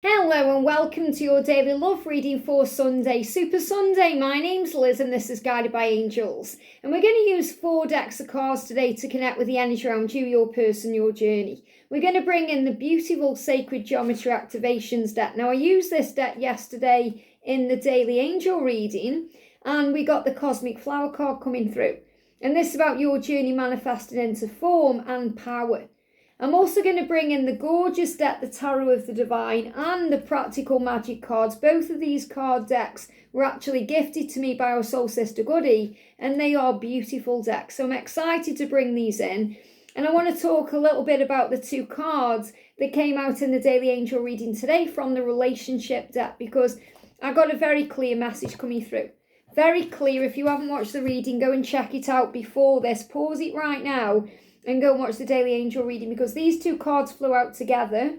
Hello and welcome to your daily love reading for Sunday, Super Sunday. My name's Liz and this is Guided by Angels. And we're going to use 4 decks of cards today to connect with the energy around you, your person, your journey. We're going to bring in the beautiful Sacred Geometry Activations deck. Now I used this deck yesterday in the daily angel reading and we got the Cosmic Flower card coming through. And this is about your journey manifesting into form and power. I'm also going to bring in the gorgeous deck, the Tarot of the Divine, and the Practical Magic cards. Both of these card decks were actually gifted to me by our soul sister Goody, and they are beautiful decks. So I'm excited to bring these in. And I want to talk a little bit about the 2 cards that came out in the Daily Angel reading today from the Relationship deck, because I got a very clear message coming through. Very clear. If you haven't watched the reading, go and check it out before this. Pause it right now and go and watch the Daily Angel reading, because these 2 cards flew out together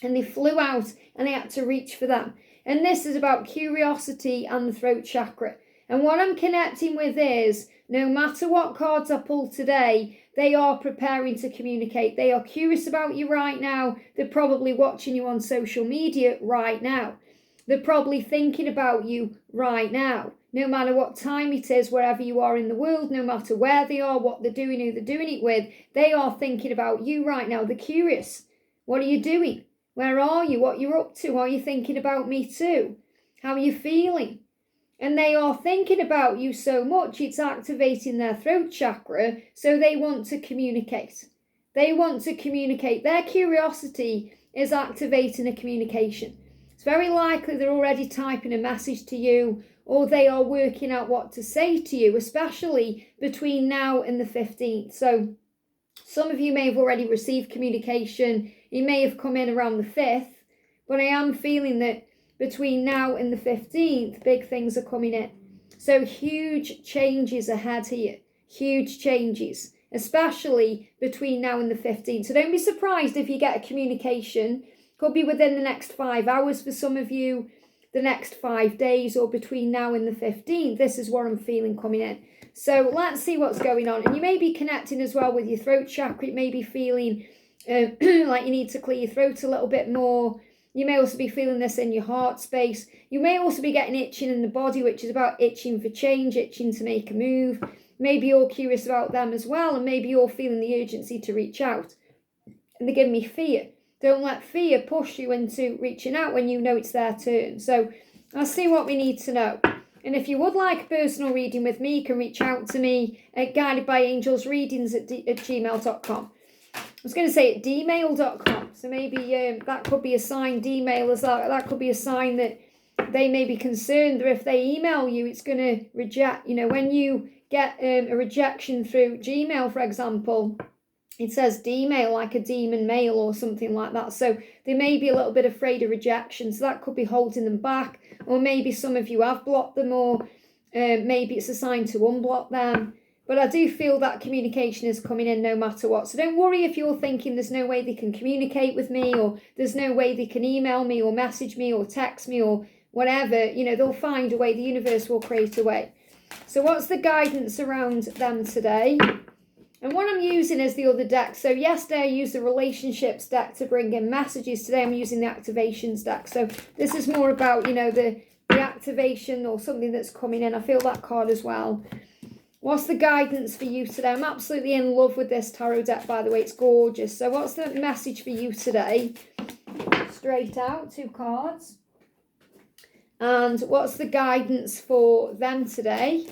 and they flew out and they had to reach for them. And this is about curiosity and the throat chakra. And what I'm connecting with is, no matter what cards I pull today, they are preparing to communicate. They are curious about you right now. They're probably watching you on social media right now. They're probably thinking about you right now. No matter what time it is, wherever you are in the world, no matter where they are, what they're doing, who they're doing it with, they are thinking about you right now. They're curious. What are you doing? Where are you? What you're up to? Are you thinking about me too? How are you feeling? And they are thinking about you so much, it's activating their throat chakra, so they want to communicate. They want to communicate. Their curiosity is activating a communication. It's very likely they're already typing a message to you, or they are working out what to say to you, especially between now and the 15th. So some of you may have already received communication. It may have come in around the 5th, but I am feeling that between now and the 15th, big things are coming in. So huge changes ahead here. Huge changes, especially between now and the 15th. So don't be surprised if you get a communication. Could be within the next 5 hours for some of you, the next 5 days, or between now and the 15th. This is what I'm feeling coming in. So let's see what's going on. And you may be connecting as well with your throat chakra. It may be feeling like you need to clear your throat a little bit more. You may also be feeling this in your heart space. You may also be getting itching in the body, which is about itching for change, itching to make a move. Maybe you're curious about them as well, and maybe you're feeling the urgency to reach out. And they're giving me fear. Don't let fear push you into reaching out when you know it's their turn. So I'll see what we need to know. And if you would like a personal reading with me, you can reach out to me at guidedbyangelsreadings at gmail.com. I was going to say at dmail.com. So maybe that could be a sign, D-mail as well. That could be a sign that they may be concerned, or if they email you, it's going to reject. You know, when you get a rejection through Gmail, for example, it says D-mail, like a demon mail or something like that. So they may be a little bit afraid of rejection. So that could be holding them back. Or maybe some of you have blocked them, or maybe it's a sign to unblock them. But I do feel that communication is coming in no matter what. So don't worry if you're thinking there's no way they can communicate with me, or there's no way they can email me or message me or text me or whatever. You know, they'll find a way. The universe will create a way. So what's the guidance around them today? And what I'm using is the other deck. So yesterday I used the relationships deck to bring in messages. Today I'm using the activations deck. So this is more about, you know, the activation or something that's coming in. I feel that card as well. What's the guidance for you today? I'm absolutely in love with this tarot deck, by the way. It's gorgeous. So what's the message for you today? Straight out, 2 cards. And what's the guidance for them today?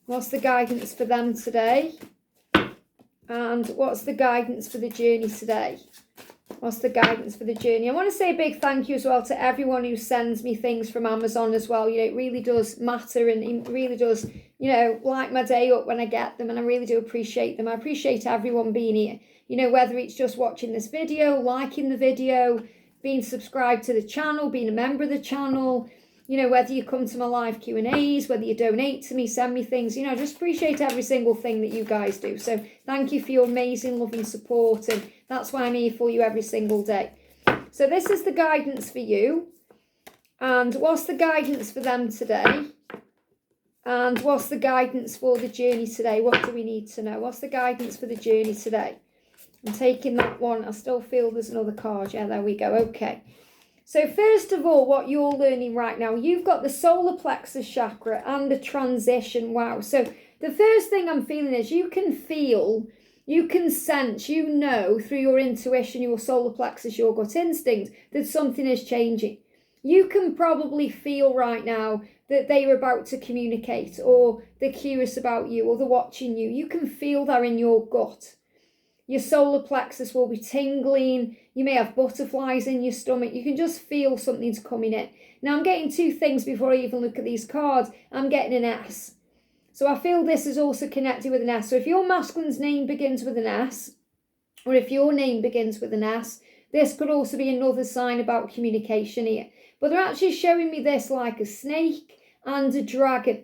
What's the guidance for them today? And what's the guidance for the journey today? What's the guidance for the journey? I want to say a big thank you as well to everyone who sends me things from Amazon as well. You know, it really does matter, and it really does, you know, light my day up when I get them, and I really do appreciate them. I appreciate everyone being here. You know, whether it's just watching this video, liking the video, being subscribed to the channel, being a member of the channel, you know, whether you come to my live Q&As, whether you donate to me, send me things, you know, I just appreciate every single thing that you guys do. So thank you for your amazing love and support, and that's why I'm here for you every single day. So this is the guidance for you. And what's the guidance for them today? And what's the guidance for the journey today? What do we need to know? What's the guidance for the journey today? I'm taking that one. I still feel there's another card. Yeah, there we go. Okay. So first of all, what you're learning right now, you've got the solar plexus chakra and the transition. Wow. So the first thing I'm feeling is you can feel, you can sense, you know through your intuition, your solar plexus, your gut instinct, that something is changing. You can probably feel right now that they are about to communicate, or they're curious about you, or they're watching you. You can feel that in your gut. Your solar plexus will be tingling. You may have butterflies in your stomach. You can just feel something's coming in. Now I'm getting two things before I even look at these cards. I'm getting an S. So I feel this is also connected with an S. So if your masculine's name begins with an S, or if your name begins with an S, this could also be another sign about communication here. But they're actually showing me this like a snake and a dragon.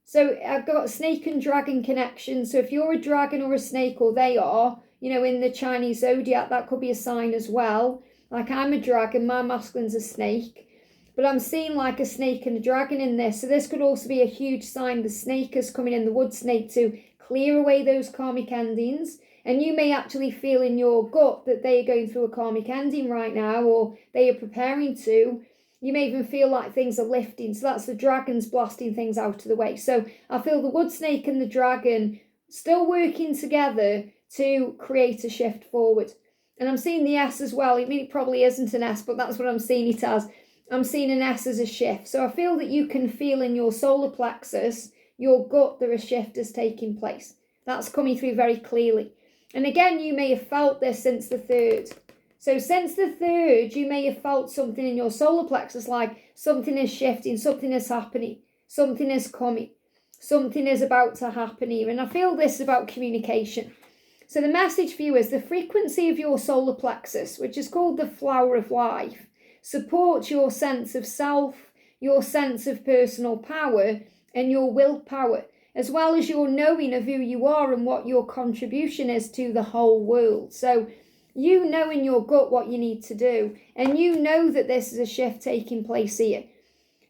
So I've got snake and dragon connection. So if you're a dragon or a snake, or they are, you know, in the Chinese zodiac, that could be a sign as well. Like I'm a dragon, my masculine's a snake. But I'm seeing like a snake and a dragon in this. So this could also be a huge sign the snake is coming in, the wood snake, to clear away those karmic endings. And you may actually feel in your gut that they are going through a karmic ending right now, or they are preparing to. You may even feel like things are lifting. So that's the dragons blasting things out of the way. So I feel the wood snake and the dragon still working together to create a shift forward. And I'm seeing the S as well. I mean, it probably isn't an S, but that's what I'm seeing it as. I'm seeing an S as a shift. So I feel that you can feel in your solar plexus, your gut, that a shift is taking place. That's coming through very clearly. And again, you may have felt this since the 3rd. So since the 3rd, you may have felt something in your solar plexus, like something is shifting, something is happening, something is coming, something is about to happen here. And I feel this is about communication. So the message for you is the frequency of your solar plexus, which is called the flower of life, supports your sense of self, your sense of personal power, and your willpower, as well as your knowing of who you are and what your contribution is to the whole world. So you know in your gut what you need to do, and you know that this is a shift taking place here.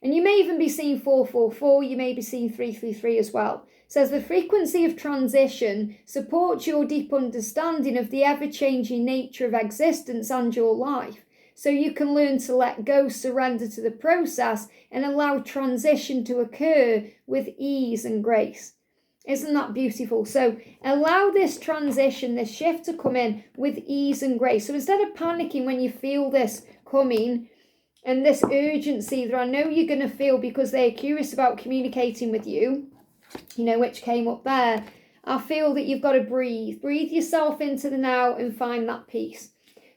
And you may even be seeing 444, you may be seeing 333 as well. It says the frequency of transition supports your deep understanding of the ever-changing nature of existence and your life. So you can learn to let go, surrender to the process, and allow transition to occur with ease and grace. Isn't that beautiful? So allow this transition, this shift to come in with ease and grace. So instead of panicking when you feel this coming and this urgency that I know you're going to feel because they're curious about communicating with you, you know, which came up there, I feel that you've got to breathe. Breathe yourself into the now and find that peace.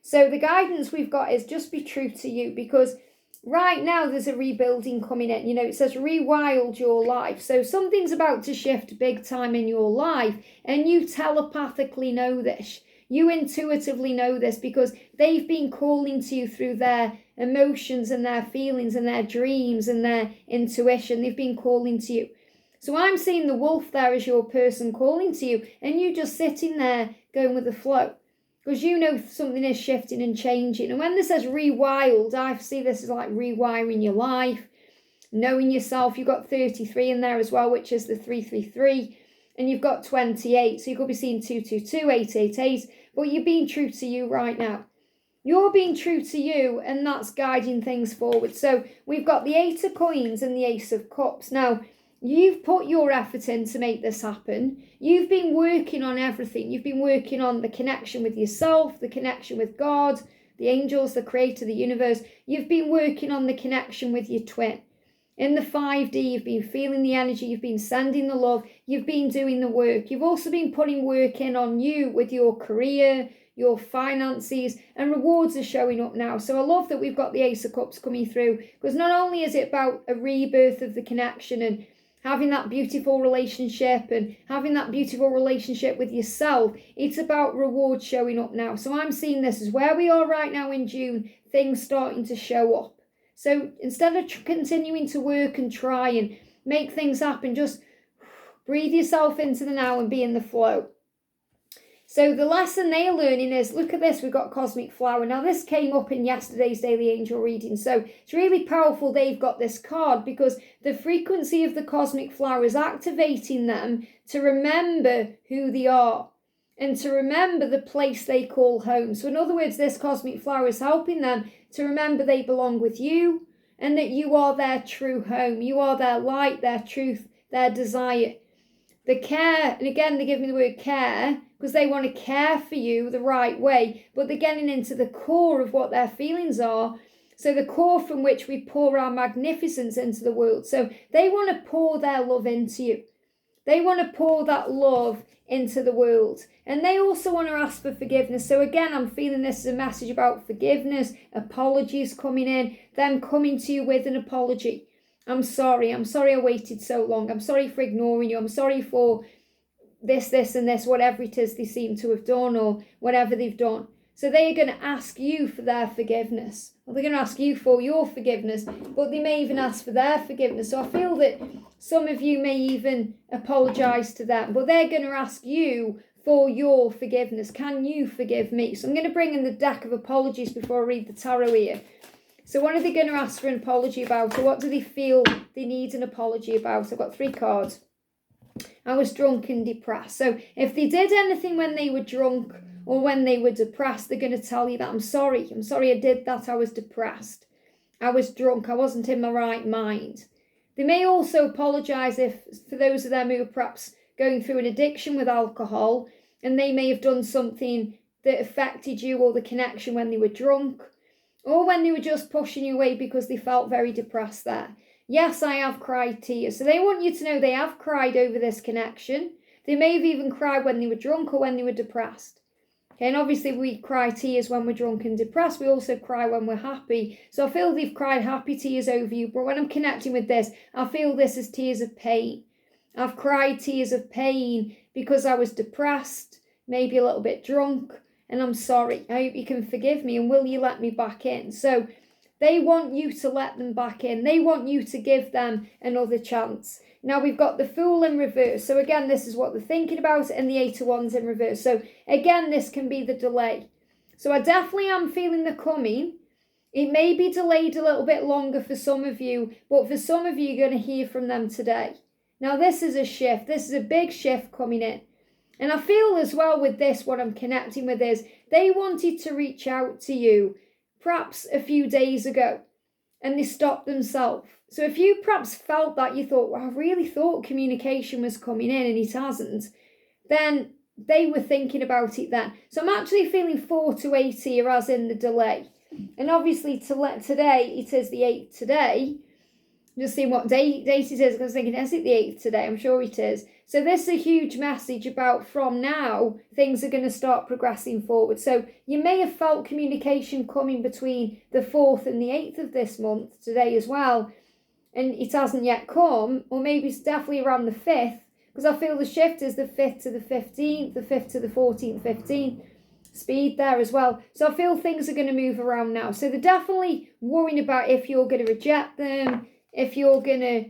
So the guidance we've got is just be true to you, because right now there's a rebuilding coming in. You know, it says rewild your life. So something's about to shift big time in your life, and you telepathically know this. You intuitively know this because they've been calling to you through their emotions and their feelings and their dreams and their intuition. They've been calling to you. So I'm seeing the wolf there as your person calling to you, and you just sitting there going with the flow. Because you know something is shifting and changing. And when this says rewild, I see this as like rewiring your life, knowing yourself. You've got 33 in there as well, which is the 333. And you've got 28. So you could be seeing 222, 888. But you're being true to you right now. You're being true to you, and that's guiding things forward. So we've got the 8 of coins and the Ace of Cups. Now, you've put your effort in to make this happen. You've been working on everything. You've been working on the connection with yourself, the connection with God, the angels, the creator, the universe. You've been working on the connection with your twin. In the 5D, you've been feeling the energy. You've been sending the love. You've been doing the work. You've also been putting work in on you with your career, your finances, and rewards are showing up now. So I love that we've got the Ace of Cups coming through, because not only is it about a rebirth of the connection and having that beautiful relationship and having that beautiful relationship with yourself, it's about rewards showing up now. So I'm seeing this as where we are right now in June, things starting to show up. So instead of continuing to work and try and make things happen, just breathe yourself into the now and be in the flow. So the lesson they are learning is, look at this, we've got Cosmic Flower. Now this came up in yesterday's Daily Angel reading. So it's really powerful they've got this card, because the frequency of the Cosmic Flower is activating them to remember who they are and to remember the place they call home. So in other words, this Cosmic Flower is helping them to remember they belong with you and that you are their true home. You are their light, their truth, their desire. The care, and again, they give me the word care because they want to care for you the right way, but they're getting into the core of what their feelings are. So the core from which we pour our magnificence into the world. So they want to pour their love into you. They want to pour that love into the world. And they also want to ask for forgiveness. So again, I'm feeling this is a message about forgiveness, apologies coming in, them coming to you with an apology. I'm sorry I waited so long. I'm sorry for ignoring you. I'm sorry for this, and this, whatever it is they seem to have done or whatever they've done. So they are going to ask you for their forgiveness. Or they're going to ask you for your forgiveness, but they may even ask for their forgiveness. So I feel that some of you may even apologise to them, but they're going to ask you for your forgiveness. Can you forgive me? So I'm going to bring in the deck of apologies before I read the tarot here. So what are they going to ask for an apology about? Or what do they feel they need an apology about? I've got 3 cards. I was drunk and depressed. So if they did anything when they were drunk or when they were depressed, they're going to tell you that I'm sorry I did that. I was depressed. I was drunk. I wasn't in my right mind. They may also apologise if, for those of them who are perhaps going through an addiction with alcohol, and they may have done something that affected you or the connection when they were drunk, or when they were just pushing you away because they felt very depressed there. Yes, I have cried tears. So they want you to know they have cried over this connection. They may have even cried when they were drunk or when they were depressed. Okay, and obviously we cry tears when we're drunk and depressed. We also cry when we're happy. So I feel they've cried happy tears over you. But when I'm connecting with this, I feel this is tears of pain. I've cried tears of pain because I was depressed, maybe a little bit drunk, and I'm sorry. I hope you can forgive me, and will you let me back in? So they want you to let them back in. They want you to give them another chance. Now we've got the Fool in reverse. So again, this is what they're thinking about, and the 8 of Wands in reverse. So again, this can be the delay. So I definitely am feeling the coming. It may be delayed a little bit longer for some of you, but for some of you, you're going to hear from them today. Now this is a shift. This is a big shift coming in. And I feel as well with this, what I'm connecting with is they wanted to reach out to you perhaps a few days ago and they stopped themselves. So if you perhaps felt that, you thought, well, I really thought communication was coming in and it hasn't, then they were thinking about it then. So I'm actually feeling 4 to 8 here as in the delay. And obviously today, it is the 8th today. Just seeing what date it is, because I was thinking, is it the 8th today? I'm sure it is. So this is a huge message about from now, things are going to start progressing forward. So you may have felt communication coming between the 4th and the 8th of this month, today as well, and it hasn't yet come, or maybe it's definitely around the 5th, because I feel the shift is the 5th to the 15th, the 5th to the 14th, 15th, speed there as well. So I feel things are going to move around now. So they're definitely worrying about if you're going to reject them, if you're going to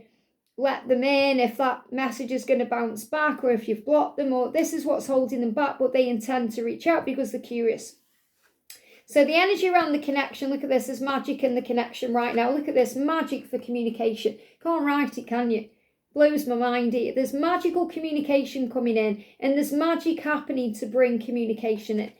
let them in, if that message is going to bounce back, or if you've blocked them, or this is what's holding them back, but they intend to reach out because they're curious. So the energy around the connection, look at this, there's magic in the connection right now. Look at this, magic for communication. Can't write it, can you? Blows my mind here. There's magical communication coming in, and there's magic happening to bring communication in.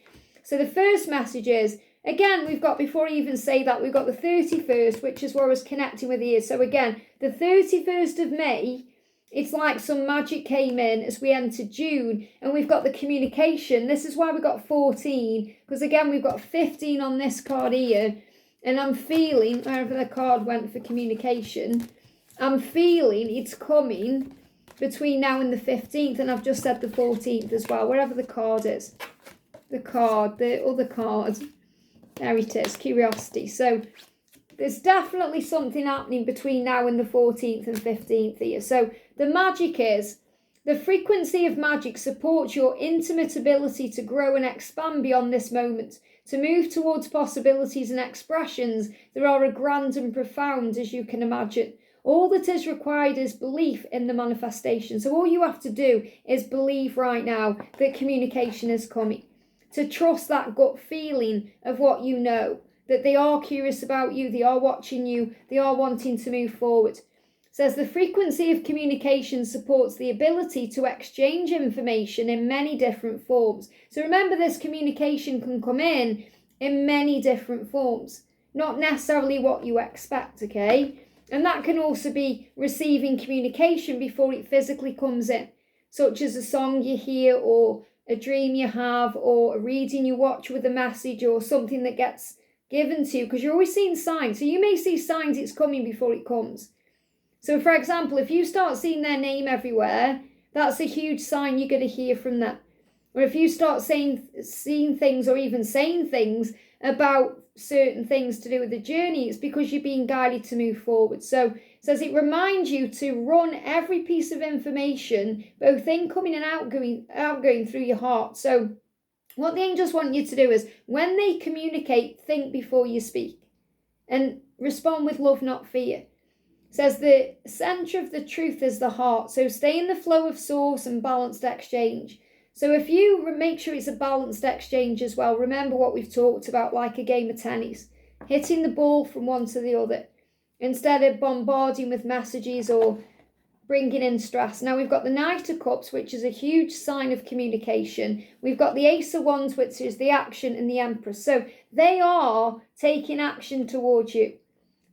So the first message is, again, we've got, before I even say that, we've got the 31st, which is where I was connecting with here. So again, the 31st of May, it's like some magic came in as we entered June, and we've got the communication. This is why we got 14, because again, we've got 15 on this card here, and I'm feeling, wherever the card went for communication, I'm feeling it's coming between now and the 15th, and I've just said the 14th as well, wherever the card is. The card, the other card. There it is, curiosity. So there's definitely something happening between now and the 14th and 15th here. So the magic is, the frequency of magic supports your intimate ability to grow and expand beyond this moment, to move towards possibilities and expressions that are as grand and profound as you can imagine. All that is required is belief in the manifestation. So all you have to do is believe right now that communication is coming. To trust that gut feeling of what you know, that they are curious about you, they are watching you, they are wanting to move forward. It says the frequency of communication supports the ability to exchange information in many different forms. So remember, this communication can come in many different forms. not necessarily what you expect, okay? And that can also be receiving communication before it physically comes in, such as a song you hear or a dream you have or a reading you watch with a message or something that gets given to you, because you're always seeing signs. So you may see signs it's coming before it comes. So for example, if you start seeing their name everywhere, that's a huge sign you're going to hear from them. Or if you start seeing things or even saying things about certain things to do with the journey, it's because you're being guided to move forward. So it says it reminds you to run every piece of information, both incoming and outgoing through your heart. So what the angels want you to do is, when they communicate, think before you speak and respond with love, not fear. It says the center of the truth is the heart. So stay in the flow of source and balanced exchange. So if you make sure it's a balanced exchange as well, remember what we've talked about, like a game of tennis, hitting the ball from one to the other, instead of bombarding with messages or bringing in stress. Now we've got the Knight of Cups, which is a huge sign of communication. We've got the Ace of Wands, which is the action, and the Empress. So they are taking action towards you.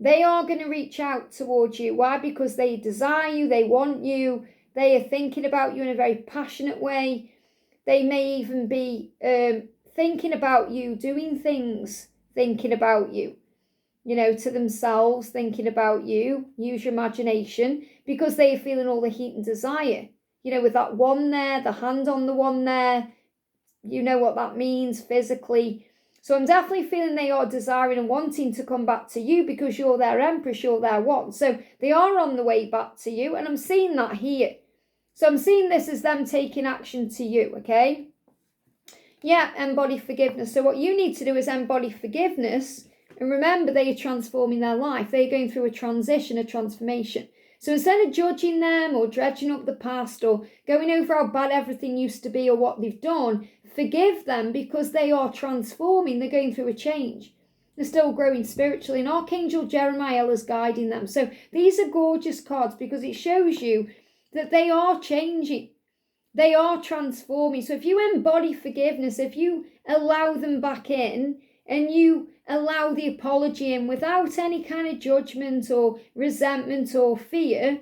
They are going to reach out towards you. Why? Because they desire you, they want you, they are thinking about you in a very passionate way. They may even be thinking about you, doing things, thinking about you, to themselves, thinking about you. Use your imagination, because they are feeling all the heat and desire. With that one there, the hand on the one there, you know what that means physically. So I'm definitely feeling they are desiring and wanting to come back to you, because you're their Empress, you're their one. So they are on the way back to you, and I'm seeing that here. So I'm seeing this as them taking action to you, okay? Yeah, embody forgiveness. So what you need to do is embody forgiveness, and remember, they are transforming their life. They're going through a transition, a transformation. So instead of judging them or dredging up the past or going over how bad everything used to be or what they've done, forgive them, because they are transforming. They're going through a change. They're still growing spiritually, and Archangel Jeremiah is guiding them. So these are gorgeous cards, because it shows you that they are changing. They are transforming. So if you embody forgiveness, if you allow them back in and you allow the apology in without any kind of judgment or resentment or fear,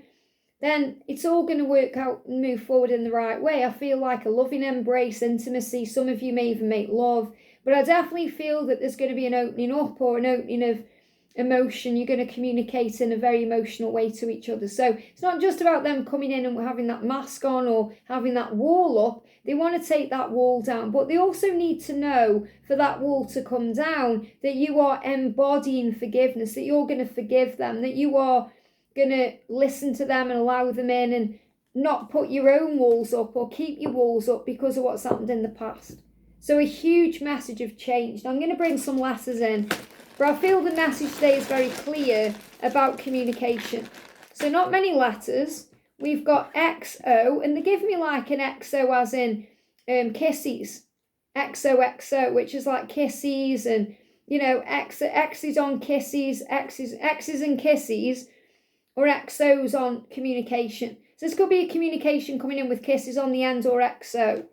then it's all going to work out and move forward in the right way. I feel like a loving embrace, intimacy. Some of you may even make love. But I definitely feel that there's going to be an opening up or an opening of emotion. You're going to communicate in a very emotional way to each other. So it's not just about them coming in and having that mask on or having that wall up. They want to take that wall down, but they also need to know, for that wall to come down, that you are embodying forgiveness, that you're going to forgive them, that you are going to listen to them and allow them in, and not put your own walls up or keep your walls up because of what's happened in the past. So a huge message of change. Now I'm going to bring some letters in, but I feel the message today is very clear about communication. So not many letters. We've got XO, and they give me like an XO as in kisses. XOXO, which is like kisses, and X's on kisses, X's and kisses, or XO's on communication. So this could be a communication coming in with kisses on the end, or XO.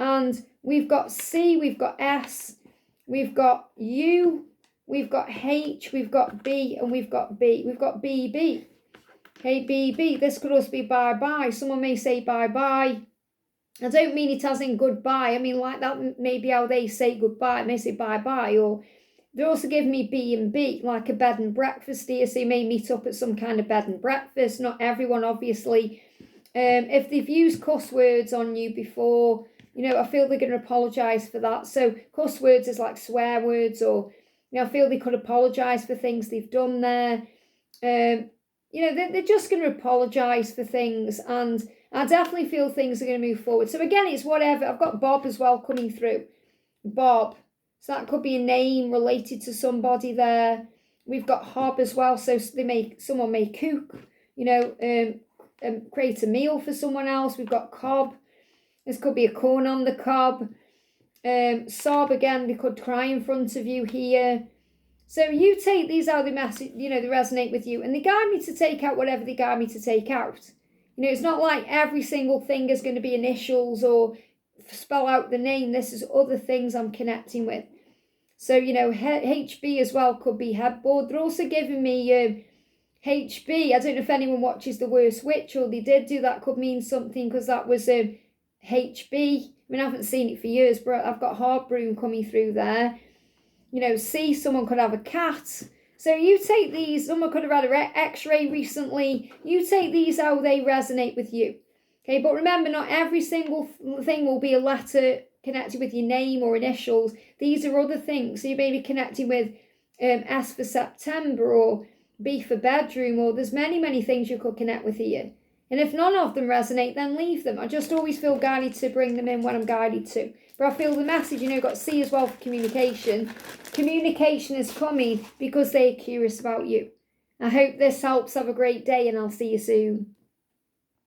And we've got C, we've got S, we've got U, we've got H, we've got B, and we've got B. We've got BB. Okay, BB. This could also be bye-bye. Someone may say bye-bye. I don't mean it as in goodbye. I mean like that may be how they say goodbye. They may say bye-bye. Or they're also giving me B&B, like a bed and breakfast here. So you may meet up at some kind of bed and breakfast. Not everyone, obviously. If they've used cuss words on you before, I feel they're going to apologise for that. So cuss words is like swear words, or I feel they could apologise for things they've done there. They're just going to apologise for things, and I definitely feel things are going to move forward. So again, it's whatever. I've got Bob as well coming through. Bob. So that could be a name related to somebody there. We've got Hob as well. So someone may cook, create a meal for someone else. We've got Cob. This could be a corn on the cob. Sob, again, they could cry in front of you here. So you take these out, they resonate with you, and they guide me to take out whatever they guide me to take out. It's not like every single thing is going to be initials or spell out the name. This is other things I'm connecting with. So, you know, HB as well could be headboard. They're also giving me HB. I don't know if anyone watches The Worst Witch, or they did do that, could mean something, because that was HB. I mean, I haven't seen it for years, but I've got Heartbroom coming through there. You know, C, someone could have a cat. So you take these, someone could have had an x-ray recently. You take these how they resonate with you. Okay, but remember, not every single thing will be a letter connected with your name or initials. These are other things. So you may be connecting with S for September, or B for bedroom, or there's many things you could connect with here. And if none of them resonate, then leave them. I just always feel guided to bring them in when I'm guided to. But I feel the message, you know, got C as well for communication. Communication is coming because they're curious about you. I hope this helps. Have a great day, and I'll see you soon.